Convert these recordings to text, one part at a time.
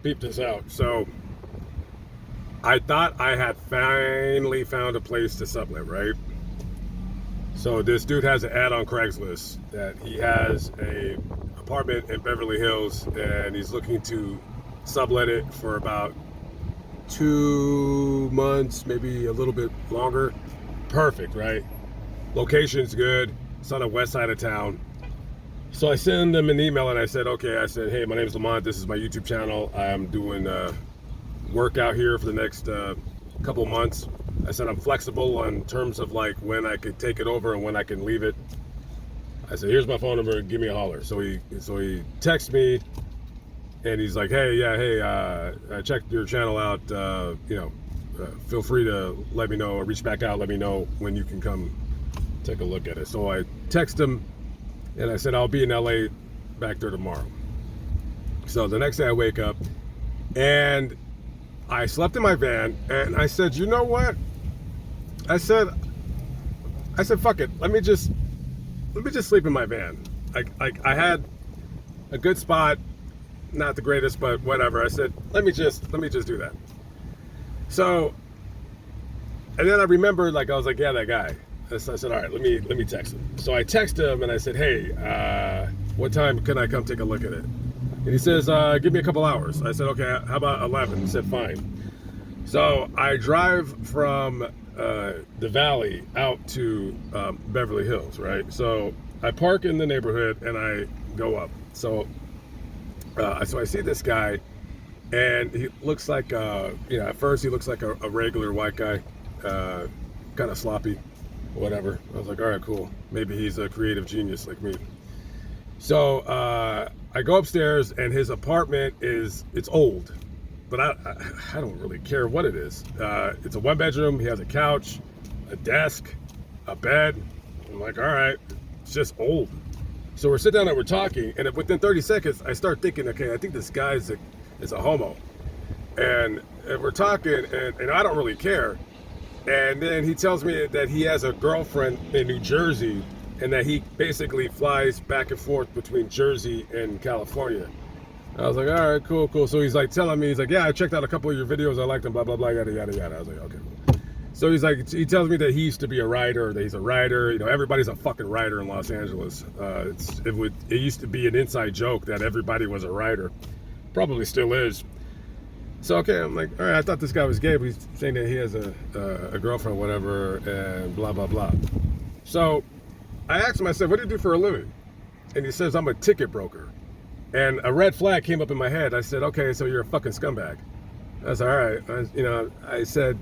peep this out. So I thought I had finally found a place to sublet, right? So this dude has an ad on Craigslist that he has a apartment in Beverly Hills and he's looking to sublet it for about 2 months, maybe a little bit longer. Perfect, right? Location's good. It's on the west side of town. So I send them an email and I said, okay, I said, hey, my name is Lamont. This is my YouTube channel. I'm doing work out here for the next couple months. I said I'm flexible on terms of like when I could take it over and when I can leave it. I said, here's my phone number, give me a holler. So he texts me and he's like, hey, yeah, hey, I checked your channel out, feel free to let me know or reach back out, let me know when you can come take a look at it. So I text him and I said, I'll be in LA back there tomorrow. So the next day I wake up and I slept in my van and I said, you know what? I said, fuck it. Let me just sleep in my van. I had a good spot, not the greatest, but whatever. I said, let me just do that. So, and then I remembered, like, I was like, yeah, that guy. So I said, all right, let me text him. So I texted him and I said, hey, what time can I come take a look at it? And he says, give me a couple hours. I said, okay, how about 11? He said, fine. So I drive from the valley out to Beverly Hills, right? So I park in the neighborhood and I go up. So I see this guy and he looks like, at first he looks like a regular white guy, kind of sloppy, whatever. I was like, all right, cool. Maybe he's a creative genius like me. So I go upstairs and his apartment it's old, but I don't really care what it is. It's a 1-bedroom. He has a couch, a desk, a bed. I'm like, all right, it's just old. So we're sitting down and we're talking, and within 30 seconds, I start thinking, okay, I think this guy is a homo. And we're talking, and I don't really care. And then he tells me that he has a girlfriend in New Jersey and that he basically flies back and forth between Jersey and California. I was like, all right, cool. So he's like telling me, he's like, yeah, I checked out a couple of your videos. I liked them, blah, blah, blah, yada, yada, yada. I was like, okay, cool. So he's like, he tells me that he used to be a writer, that he's a writer. You know, everybody's a fucking writer in Los Angeles. It used to be an inside joke that everybody was a writer. Probably still is. So, okay, I'm like, all right, I thought this guy was gay, but he's saying that he has a girlfriend, whatever, and blah, blah, blah. So I asked him, I said, what do you do for a living? And he says, I'm a ticket broker. And a red flag came up in my head. I said, okay, so you're a fucking scumbag. I was all right. I said,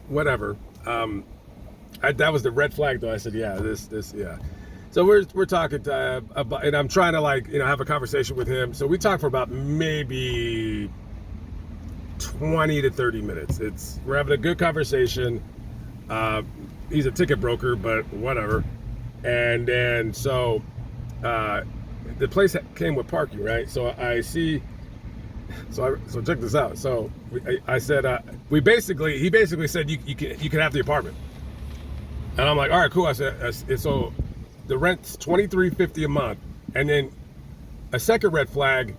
whatever. That was the red flag, though. I said, yeah, yeah. So we're talking about, and I'm trying to have a conversation with him. So we talked for about maybe 20 to 30 minutes. We're having a good conversation. He's a ticket broker, but whatever. And then so the place came with parking, right? So I see. So check this out. So I said he basically said you can have the apartment, and I'm like, all right, cool. I said so the rent's $23.50 a month, and then a second red flag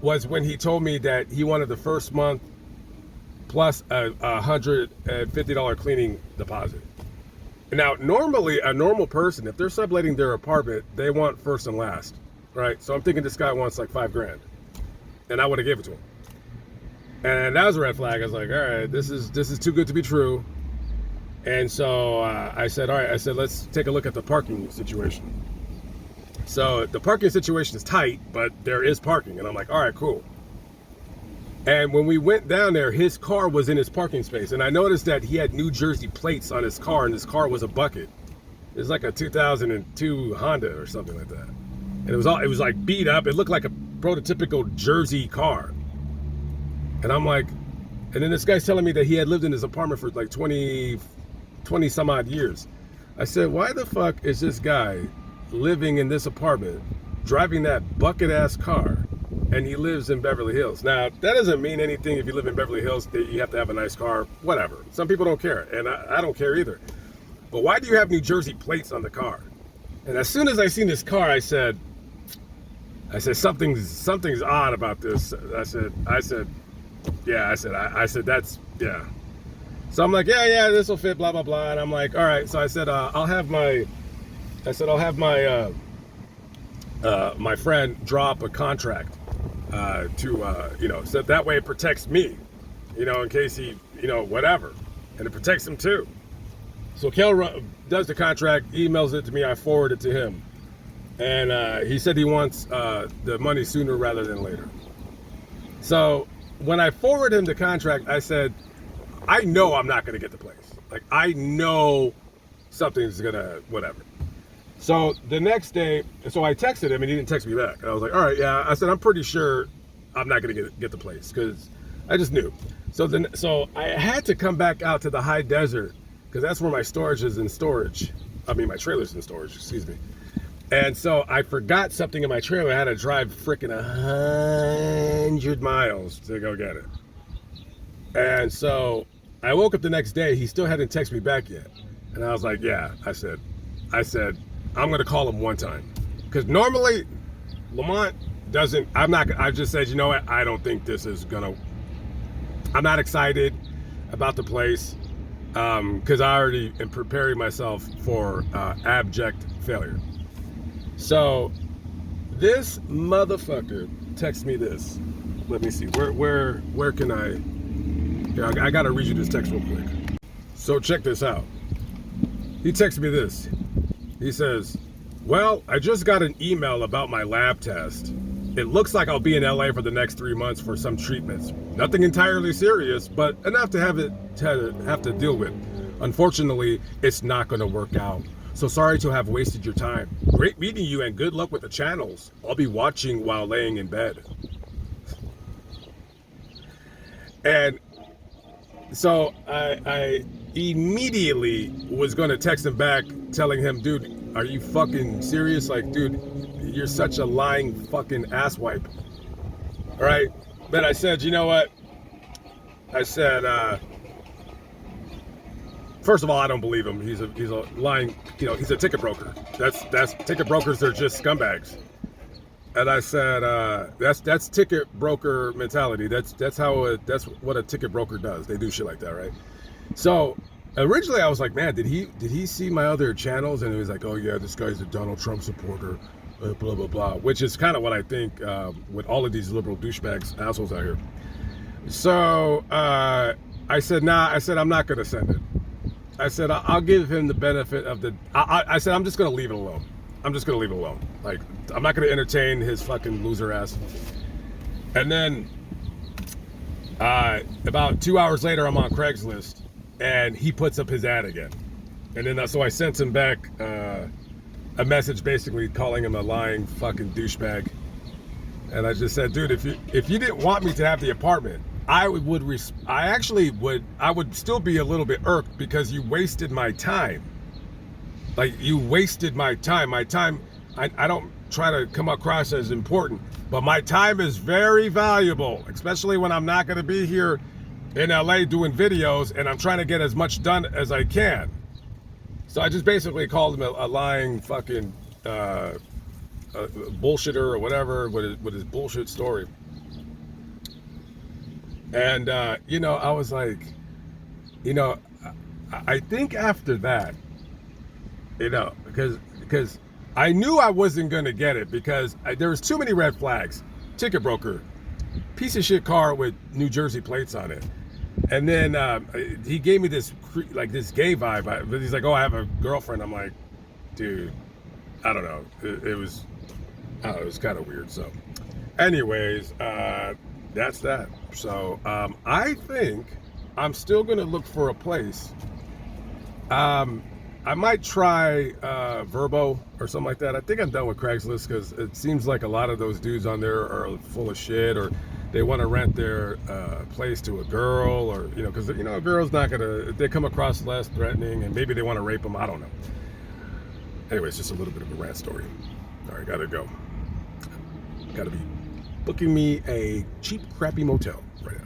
was when he told me that he wanted the first month plus a $150 cleaning deposit. Now, normally a normal person, if they're subletting their apartment, they want first and last, right? So I'm thinking this guy wants like $5,000. And I would have gave it to him. And that was a red flag. I was like, all right, this is too good to be true. And so I said, all right, let's take a look at the parking situation. So the parking situation is tight, but there is parking. And I'm like, all right, cool. And when we went down there, his car was in his parking space. And I noticed that he had New Jersey plates on his car, and his car was a bucket. It was like a 2002 Honda or something like that. And it was like beat up. It looked like a prototypical Jersey car. And I'm like, and then this guy's telling me that he had lived in his apartment for like 20 some odd years. I said, why the fuck is this guy living in this apartment, driving that bucket ass car, and he lives in Beverly Hills? Now, that doesn't mean anything if you live in Beverly Hills that you have to have a nice car, whatever. Some people don't care, and I don't care either. But why do you have New Jersey plates on the car? And as soon as I seen this car, I said, I said, something's odd about this. I said, yeah, I said, that's, yeah. So I'm like, yeah, this will fit, blah, blah, blah. And I'm like, all right. So I said, I'll have my my friend drop a contract to, so that way it protects me, in case he, whatever. And it protects him too. So Kel does the contract, emails it to me, I forward it to him. And he said he wants the money sooner rather than later. So when I forwarded him the contract, I said, I know I'm not going to get the place. Like, I know something's going to, whatever. So the next day, so I texted him and he didn't text me back. And I was like, all right, yeah. I said, I'm pretty sure I'm not going to get the place because I just knew. So I had to come back out to the high desert because that's where my storage is in storage. I mean, my trailer's in storage, excuse me. And so I forgot something in my trailer. I had to drive freaking 100 miles to go get it. And so I woke up the next day. He still hadn't texted me back yet. And I was like, yeah, I said, I'm going to call him one time. Because normally, Lamont doesn't, I just said, you know what? I don't think this is going to, I'm not excited about the place. Because I already am preparing myself for abject failure. So this motherfucker texts me this. Let me see. Where can I? Yeah, I gotta read you this text real quick. So check this out. He texts me this. He says, well, I just got an email about my lab test. It looks like I'll be in LA for the next 3 months for some treatments. Nothing entirely serious, but enough to have to deal with. Unfortunately, it's not gonna work out. So sorry to have wasted your time. Great meeting you and good luck with the channels. I'll be watching while laying in bed. And so I immediately was going to text him back telling him, dude, are you fucking serious? Like, dude, you're such a lying fucking asswipe. All right. But I said, you know what? I said, first of all, I don't believe him. He's a lying, he's a ticket broker. That's ticket brokers. They're just scumbags. And I said, that's ticket broker mentality. That's what a ticket broker does. They do shit like that, right? So originally I was like, man, did he see my other channels? And he was like, oh yeah, this guy's a Donald Trump supporter, blah blah blah, which is kind of what I think with all of these liberal douchebags, assholes out here. So I said, nah. I said, I'm not gonna send it. I said, I'll give him the benefit of the, I said, I'm just going to leave it alone. I'm just going to leave it alone. Like, I'm not going to entertain his fucking loser ass. And then about 2 hours later, I'm on Craigslist and he puts up his ad again. And then so I sent him back a message basically calling him a lying fucking douchebag. And I just said, dude, if you didn't want me to have the apartment, I would still be a little bit irked because you wasted my time. Like, you wasted my time. I don't try to come across as important, but my time is very valuable, especially when I'm not going to be here in LA doing videos and I'm trying to get as much done as I can. So I just basically called him a lying fucking bullshitter or whatever with his bullshit story. And, I was like, I think after that, because I knew I wasn't going to get it because there was too many red flags. Ticket broker, piece of shit car with New Jersey plates on it. And then he gave me this gay vibe. But he's like, oh, I have a girlfriend. I'm like, dude, I don't know. It was kind of weird. So anyways, that's that. So I think I'm still going to look for a place. I might try Verbo or something like that. I think I'm done with Craigslist because it seems like a lot of those dudes on there are full of shit, or they want to rent their place to a girl, or because a girl's not gonna. They come across less threatening, and maybe they want to rape them. I don't know. Anyways, just a little bit of a rant story. All right, gotta go. Gotta be booking me a cheap, crappy motel right now.